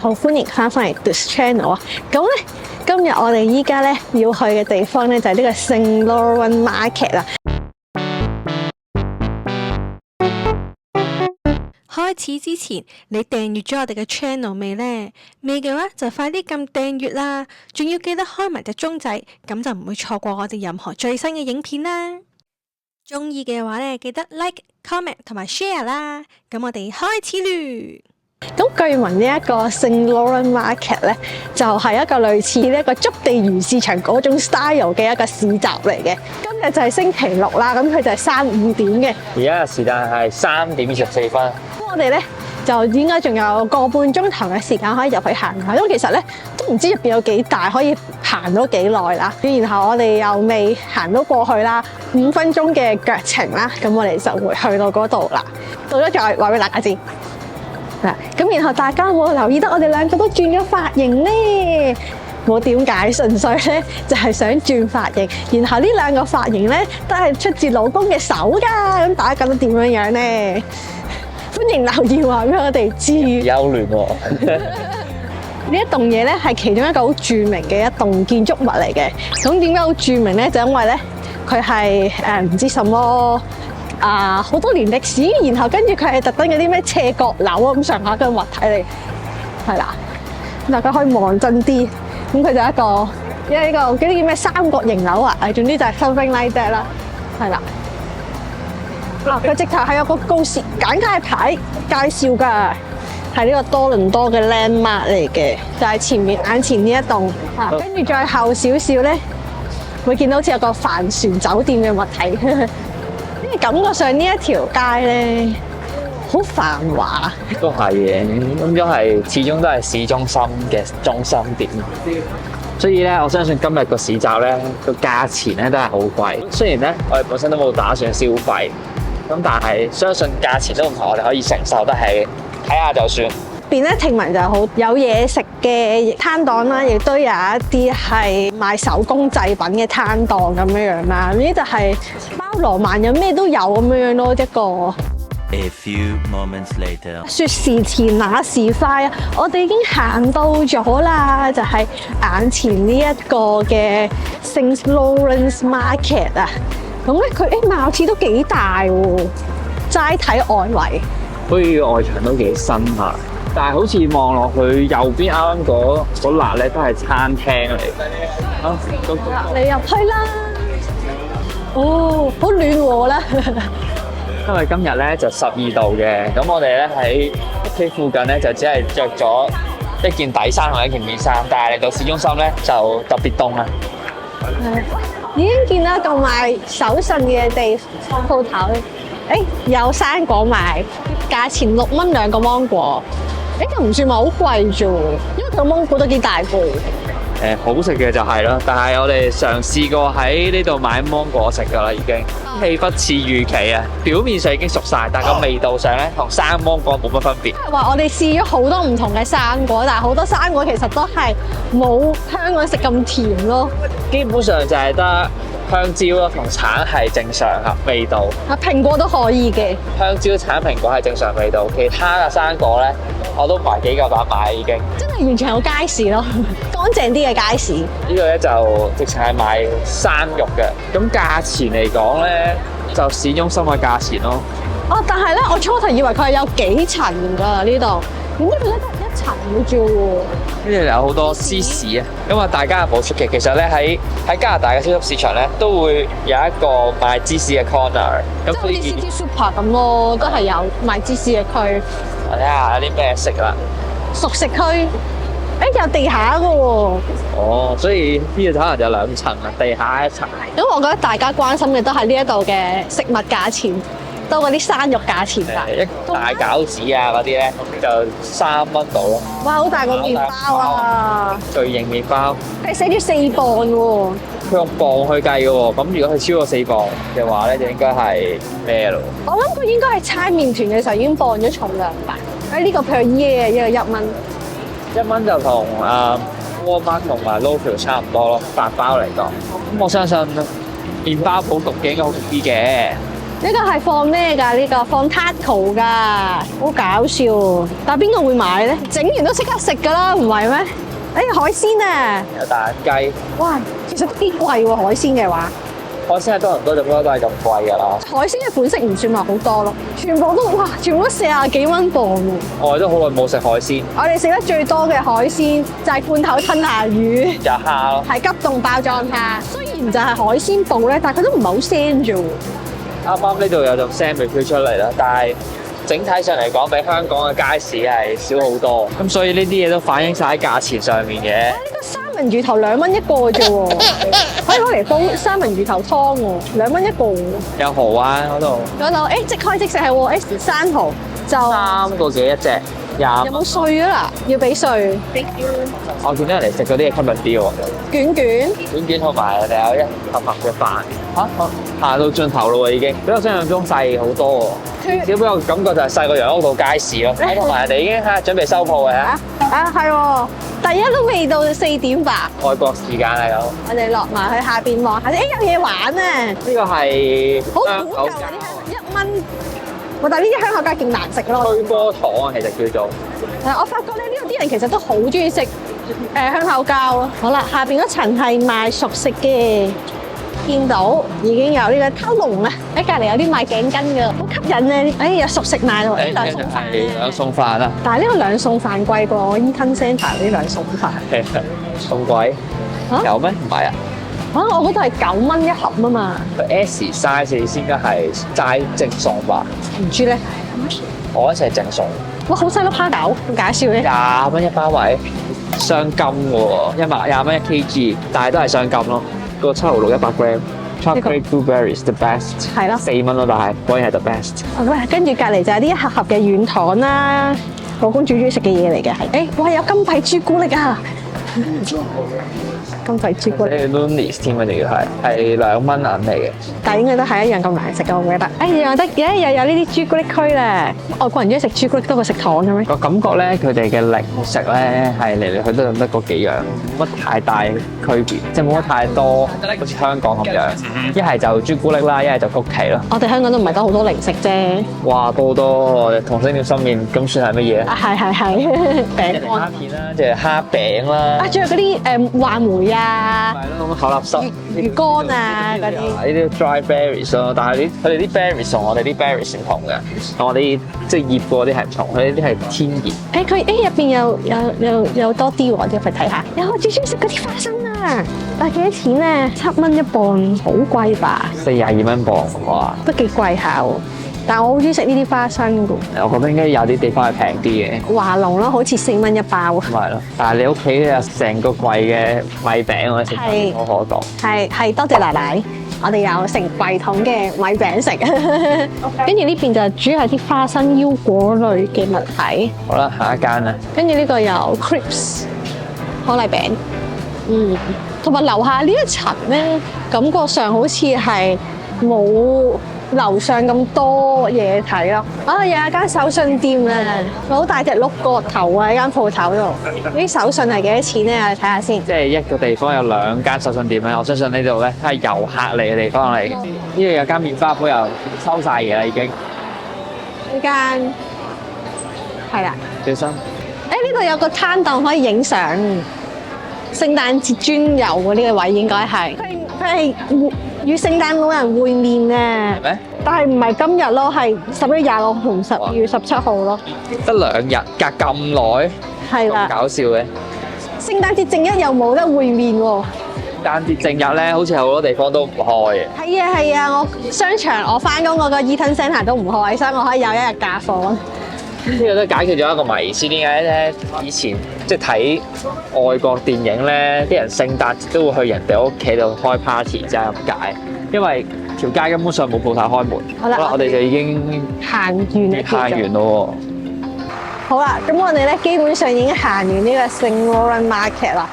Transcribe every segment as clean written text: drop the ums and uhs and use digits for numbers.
好歡迎翻嚟 This Channel 啊！咁咧，今日我哋依家咧要去嘅地方咧就係呢個 St. Laurence Market 啦。開始之前，你訂閱咗我哋嘅 channel 未呢？未嘅話就快啲撳訂閱啦，仲要記得開埋隻鐘仔，咁就唔會錯過我哋任何最新嘅影片啦。中意嘅話咧，記得 like、comment 同埋 share 啦。咁我哋開始嚕。咁據聞呢一個 St. Laurence Market 咧，就係一個類似呢一個築地魚市場嗰種 style 嘅一個市集嚟嘅。今日就係星期六啦，咁佢就係3、5點嘅。而家嘅時間係3:24分。咁我哋咧就應該仲有個半鐘頭嘅時間可以入去行下，因為其實咧都唔知入邊有幾大，可以行到幾耐啦。然後我哋又未行到過去啦，5分鐘嘅腳程啦，咁我哋就會去到嗰度啦。到咗再話俾大家知。嗱，咁然後大家有冇留意得我哋兩個都轉咗髮型咧？冇點解，純粹咧就係想轉髮型。然後呢兩個髮型咧都係出自老公嘅手㗎。咁大家覺得點樣樣咧？歡迎留言話俾我哋知。優聯喎。呢一棟嘢咧係其中一個好著名嘅一棟建築物嚟嘅。咁點解好著名咧？就因為咧佢係唔知什麼。好多年歷史，然後跟住佢係特登嗰啲咩斜角樓啊咁上下嘅物體嚟，係啦，大家可以望真啲。咁佢就一個，因為呢個嗰啲叫咩三角形樓啊，總之就係 something like that 啦，係啦。佢直頭係有個告示簡介牌介紹㗎，係呢個多倫多嘅 landmark 嚟嘅，就係前面眼前呢一棟，跟住再後少少咧，會見到好似有個帆船酒店嘅物體。感覺上呢一條街咧，好繁華。都係嘅，咁都係始終都係市中心嘅中心點。所以咧，我相信今日個市集咧個價錢咧都係好貴。雖然咧我哋本身都冇打算消費，咁但係相信價錢都唔同我哋可以承受得起。睇下就算。邊咧聽聞就好有嘢食嘅攤檔啦，亦都有一啲係賣手工製品嘅攤檔咁樣樣啦。呢就係包羅萬有，咩都有咁樣樣咯。一個 A few moments later， 說時遲那時快啊！我哋已經行到咗啦，就係眼前呢一個嘅 St. Laurence Market 啊。咁咧佢貌似都幾大喎，齋睇外圍，好似外牆都幾新下。但係好似望落去右邊啱啱嗰笪咧都係餐廳嚟嘅。啊，你入去啦！哦，好暖和啦！因為今日咧就12度嘅，咁我哋咧喺屋企附近咧就只係着咗一件底衫同一件面衫，但係嚟到市中心咧就特別凍啦。已經見到一個賣手信嘅鋪頭，有生果賣，價錢6蚊2個芒果。又唔算話好貴啫，因為佢個芒果都幾大個。好食嘅就係啦，但係我哋嘗試過喺呢度買芒果食㗎啦，已經氣不似預期啊！表面上已經熟晒，但係個味道上咧同生芒果冇乜分別。話我哋試咗好多唔同嘅生果，但係好多生果其實都係冇香港食咁甜咯。基本上就係得香蕉咯同橙係正常味道。蘋果都可以嘅。香蕉、橙、蘋果係正常味道，其他嘅生果咧我都唔係幾夠膽買已經。真係完全有街市咯，乾淨啲嘅街市。呢個咧就直情係賣生肉嘅，咁價錢嚟講咧就市中心嘅價錢咯。但係咧我初頭以為佢係有幾層㗎呢度，點解佢咧得一層嘅啫喎？呢度有好多芝士啊，咁啊大家冇出奇，其實咧喺加拿大嘅超級市場咧都會有一個賣芝士嘅 corner，咁即係好似 City Super 咁咯，都係有賣芝士嘅區。我睇下有啲咩食啦。熟食區，有地下嘅喎。哦，所以呢度可能有2層啊，地下1層。咁我覺得大家關心嘅都係呢一度嘅食物價錢，多過啲生肉價錢㗎。一大餃子啊嗰啲咧就3蚊到咯。哇，好大個麵包啊！巨型麵包。佢寫住4磅喎。佢用磅去計嘅喎，咁如果佢超過4磅嘅話咧，就應該係咩咯？我諗佢應該係猜麵團嘅時候已經磅咗重量吧。呢個 per year 一個1蚊。1蚊就同Walmart 同埋 Local 差唔多咯，8包嚟講。咁我相信麵包好焗嘅應該好焗啲嘅。呢個係放咩㗎？呢個放 taco 㗎，好搞笑。但係邊個會買咧？整完都即刻食㗎啦，唔係咩？哎，海鮮啊！有蛋雞，哇，其實都幾貴喎，海鮮嘅話。海鮮喺多倫多就覺得都係咁貴㗎啦。海鮮嘅款式唔算話好多咯，全部都40幾蚊磅喎。我哋都好耐冇食海鮮，我哋食得最多嘅海鮮就係罐頭吞拿魚，就蝦咯。係急凍包裝蝦。雖然就係海鮮部咧，但係佢都唔係好腥啫喎。啱啱呢度有種腥味飄出嚟啦，但係整體上嚟講，比香港嘅街市係少好多。咁所以呢啲嘢都反映晒喺價錢上面嘅。呢個三文魚頭2蚊一個啫喎，可以攞嚟煲三文魚頭湯喎，2蚊一個喎。有蠔灣嗰度嗰度即開即食係喎，生蠔就3個幾一隻，廿。有冇稅啊嗱？要俾稅。我見到人哋食嗰啲嘢吸引啲喎，卷卷卷卷同埋你有一盒盒嘅飯。行到盡頭咯喎已經，比我想象中細好多喎。只不過感覺就係細過楊屋道街市咯。同埋人哋已經準備收鋪嘅嚇。係喎，第一都未到4點吧。外國時間嚟講，我哋落埋去下邊望下，有嘢玩啊！呢個係好古舊啊！啲1蚊，但係呢啲香口膠勁難食咯。推波糖啊，其實叫做。我發覺咧，呢度啲人其實都好中意食香口膠啊。好啦，下邊嗰層係賣熟食嘅。見到已經有呢個偷龍啊！喺隔離有啲賣頸巾㗎，好吸引啊！有熟食賣喎，兩餸飯。兩餸飯啊！但係呢個兩餸飯貴過 Eaton Centre 呢兩餸飯。咁貴？有咩？唔係啊！我嗰度係9蚊一盒啊嘛。S size 先應該係齋正餸吧？唔知咧。我一齊正餸。哇！好細粒蝦餃，咁搞笑嘅。20蚊一包位，雙金喎，20蚊1 kg，但係都係雙金咯。個7毫6 100 gram，chocolate blueberries the best， 係咯，4蚊咯，但係果然係 the best。跟住隔離就係啲一盒盒嘅軟糖啦，老公最中意食嘅嘢嚟嘅係。哇！有金幣朱古力啊！金幣朱古力。Lunis 添啊，仲要係2蚊銀嚟嘅。但係應該都係一樣咁難食嘅，我覺得。又得嘅，又有呢啲朱古力區咧。外國人中意食朱古力多過食糖嘅咩？個感覺咧，佢哋嘅零食咧係嚟嚟去都得嗰幾樣，冇乜太大區別，即係冇乜太多，好似香港咁樣。一係就朱古力啦，一係就曲奇咯。我哋香港都唔係得好多零食啫。哇，都好多同星點心麵，咁算係乜嘢咧？係餅乾。蝦片啦，即係蝦餅啦。仲有嗰啲話梅啊，係咯，口立濕、魚乾啊嗰啲。呢啲 dry berries 咯，但係佢哋啲 berries 同我哋啲 berries 唔同嘅，同我哋即係醃過啲係唔同，佢呢啲係天然。佢入邊有多啲喎，我哋入去睇下。我最中意食嗰啲花生啊！但係幾多錢咧？7蚊一磅，好貴吧？42蚊磅哇！都幾貴下喎。但係我好中意食呢啲花生㗎。我覺得應該有啲地方係平啲嘅。華龍咯，好似4蚊一包。係咯，但係你屋企有成個櫃嘅米餅，我食得好可講。係多謝奶奶，我哋有成櫃桶嘅米餅食。跟住呢邊就主要係啲花生腰果類嘅物體。好啦，下一間啦。跟住呢個有 crepes 可麗餅，同埋樓下呢一層咧，感覺上好似係冇樓上咁多嘢睇咯。有一間手信店啊，好大隻碌角頭啊！喺間鋪頭度，呢啲手信係幾多錢咧？我哋睇下先。即係一個地方有2間手信店咧，我相信呢度咧係遊客嚟嘅地方嚟。呢度有間麵包鋪又收晒嘢啦，已經。呢間係啦。小心。呢度有個攤檔可以影相，聖誕節專有嘅呢個位應該係。佢係與聖誕老人會面啊！係咩？但係唔係今日咯，係11月26同12月17號咯。得2日，隔咁耐，係啦。咁搞笑嘅。聖誕節正一又冇得會面喎。聖誕節正日咧，好似好多地方都唔開嘅。係啊，我商場我翻工嗰個 Eaton Centre 都唔開，所以我可以有一日假放。呢個都解決咗一個迷思，點解咧？以前即係睇外國電影咧，啲人聖誕節都會去人哋屋企度開 party，就係咁解。因為條街根本上冇鋪頭開門。好啦，我哋就已經行完咯喎。好啦，咁我哋咧基本上已經行完呢個聖 Laurent Market 啦。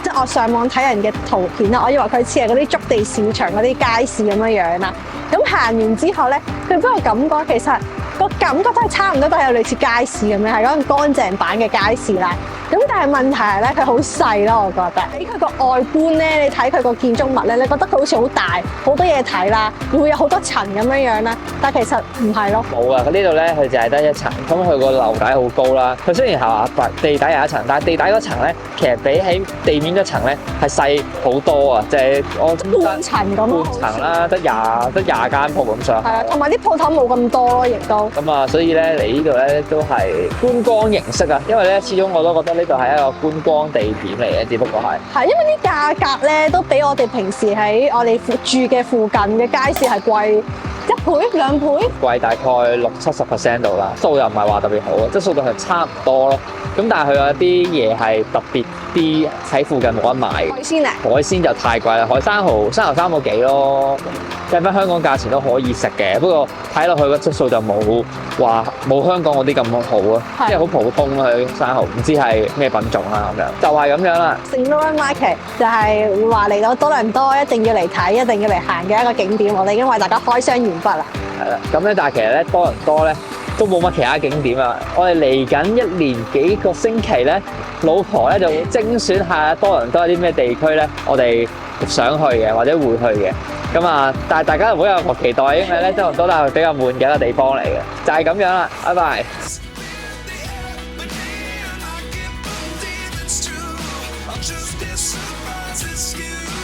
即係我上網睇人嘅圖片啦，我以為佢似係嗰啲築地市場嗰啲街市咁樣樣啦。咁行完之後咧，佢俾我感覺其實個感覺都係差唔多，都係有類似街市咁樣，係嗰種乾淨版嘅街市啦。咁但係問題係咧，佢好細咯，我覺得。喺佢個外觀咧，你睇佢個建築物咧，你覺得佢好似好大，好多嘢睇啦，會有好多層咁樣樣啦。但係其實唔係咯。冇啊！佢呢度咧，佢就係得一層，咁佢個樓底好高啦。佢雖然係話地底有一層，但係地底嗰層咧，其實比起地面嗰層咧係細好多啊！即係我半層咁咯，半層啦，得廿間鋪咁上下。係啊，同埋啲鋪頭冇咁多咯，亦都。咁啊，所以咧嚟呢度咧都係觀光形式啊，因為咧始終我都覺得呢度係一個觀光地點嚟嘅，只不過係係因為啲價格咧都比我哋平時喺我哋住嘅附近嘅街市係貴1倍2倍，貴大概60-70% 度啦，數又唔係話特別好啊，即係數度係差唔多咯。咁但係佢有啲嘢係特別啲，喺附近冇得買。海鮮咧，海鮮就太貴啦，生蠔3個幾咯，計翻香港價錢都可以食嘅，不過睇落去個質素就冇香港嗰啲咁好啊，係即係好普通啦，佢生蠔唔知係咩品種啦咁樣，就係咁樣啦。聖羅蘭 Market 就係會話嚟到多倫多一定要嚟睇，一定要嚟行嘅一個景點。我哋已經為大家開箱完畢啦。係啦，咁咧但係其實咧多倫多咧都冇乜其他景點啊。我哋嚟緊1年幾個星期咧，老婆咧就會精選下多倫多有啲咩地區咧，我哋想去嘅或者會去嘅。咁啊，但係大家唔好有任何期待，因為咧多倫多都係比較悶嘅一個地方嚟嘅，就係咁樣啦。拜拜。I'll just as surprised as you.